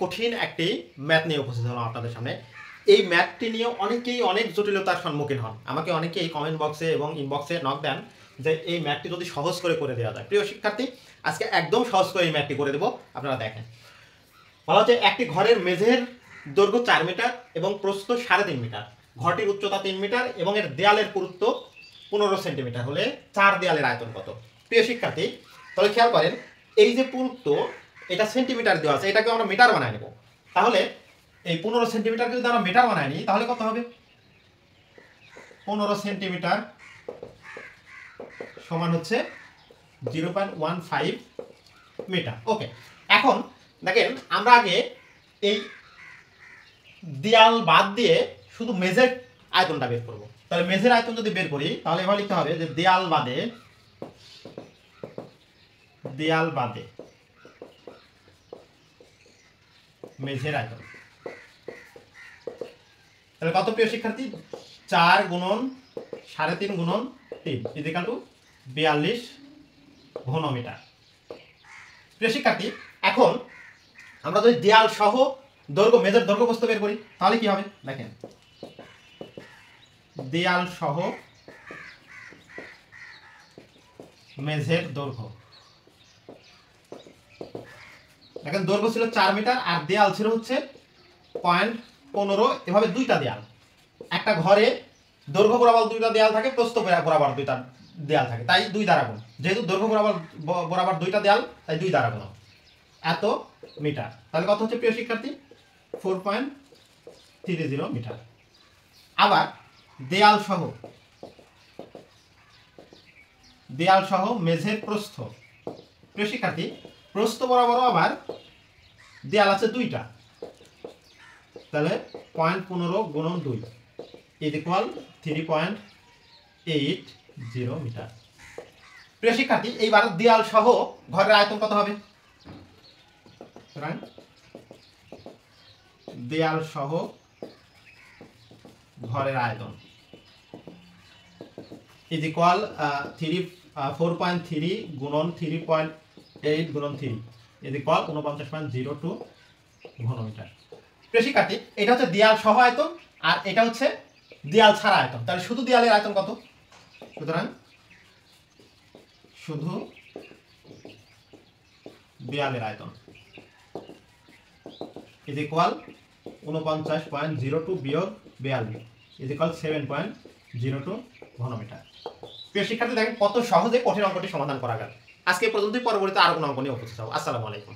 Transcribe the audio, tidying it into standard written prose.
কঠিন একটি ম্যাথ নিয়ে উপস্থিত হলাম আপনাদের সামনে। এই ম্যাথটি নিয়ে অনেকেই অনেক জটিলতার সম্মুখীন হন। আমাকে অনেকেই কমেন্ট বক্সে এবং ইনবক্সে নক দেন যে এই ম্যাথটি যদি সহজ করে দেওয়া যায়। প্রিয় শিক্ষার্থী, আজকে একদম সহজ করে এই ম্যাথটি করে দেবো। আপনারা দেখেন, বলা হচ্ছে একটি ঘরের মেঝের দৈর্ঘ্য 4 মিটার এবং প্রস্থ 3.5 মিটার, ঘরটির উচ্চতা 3 মিটার এবং এর দেয়ালের পুরুত্ব 15 সেন্টিমিটার হলে 4 দেয়ালের আয়তন কত? প্রিয় শিক্ষার্থী, তাহলে খেয়াল করেন, এই যে পুরুত্ব এটা সেন্টিমিটার দেওয়া আছে, এটাকে আমরা মিটার বানায় নেব। তাহলে এই 15 সেন্টিমিটারকে যদি আমরা মিটার বানায় নিই তাহলে কত হবে? 15 সেন্টিমিটার সমান হচ্ছে 0.15 মিটার। ওকে, এখন দেখেন আমরা আগে এই দেয়াল বাদ দিয়ে শুধু মেঝের আয়তনটা বের করব। তাহলে মেঝের আয়তন যদি বের করি তাহলে এবার লিখতে হবে যে দেয়াল বাদে মেঝের আয়তন। তাহলে কত প্রিয় শিক্ষার্থী? 4 গুণন 3.5 গুণন 3 ইকুয়াল টু 42 ঘনমিটার। প্রিয় শিক্ষার্থী, এখন আমরা যদি দেয়াল সহ দৈর্ঘ্য মেঝের দৈর্ঘ্য প্রস্থ বের করি তাহলে কি হবে? দেখেন, দেয়াল সহ মেঝের দৈর্ঘ্য, দেখেন দৈর্ঘ্য ছিল 4 মিটার আর দেয়াল ছিল হচ্ছে 0.15। এভাবে দুইটা দেয়াল, একটা ঘরে দৈর্ঘ্য বরাবর দুইটা দেয়াল থাকে, প্রস্থ বরাবর দুইটা দেয়াল থাকে, তাই 2 দ্বারা গুণ। যেহেতু দৈর্ঘ্য বরাবর দুইটা দেয়াল তাই 2 দ্বারা গুণ এত মিটার। তাহলে কত হচ্ছে প্রিয় শিক্ষার্থী? 4.30 মিটার। আবার দেয়াল সহ মেঝের প্রস্থ। প্রিয় শিক্ষার্থী, প্রস্থ বরাবরও আবার দেয়াল আছে দুইটা, তাহলে 0.15 গুণন 2 ইকুয়াল 3.80 মিটার। প্রিয় শিক্ষার্থী, এইবার দেয়াল সহ ঘরের আয়তন কত হবে? দেয়াল সহ ঘরের আয়তন ইকুয়াল 4.3 গুণন 3.8 গুণন 3 ইকুয়াল 49.02 ঘনমিটার। প্রিয় শিক্ষার্থী, এটা হচ্ছে দেয়াল সহ আয়তন আর এটা হচ্ছে দেয়াল ছাড়া আয়তন। তাহলে শুধু দেয়ালের আয়তন কত? সুতরাং শুধু দেয়ালের আয়তন ইকুয়াল 49.02 বিয়োগ 42 ইকুয়াল 7.02 ঘনমিটার। প্রিয় শিক্ষার্থী, দেখেন কত সহজে কঠিন অঙ্কটি সমাধান করা গেল। আজকে পর্যন্তই, পরবর্তীতে আরো কোনো অঙ্ক নিয়ে উপস্থিত হবো। আসসালামু আলাইকুম।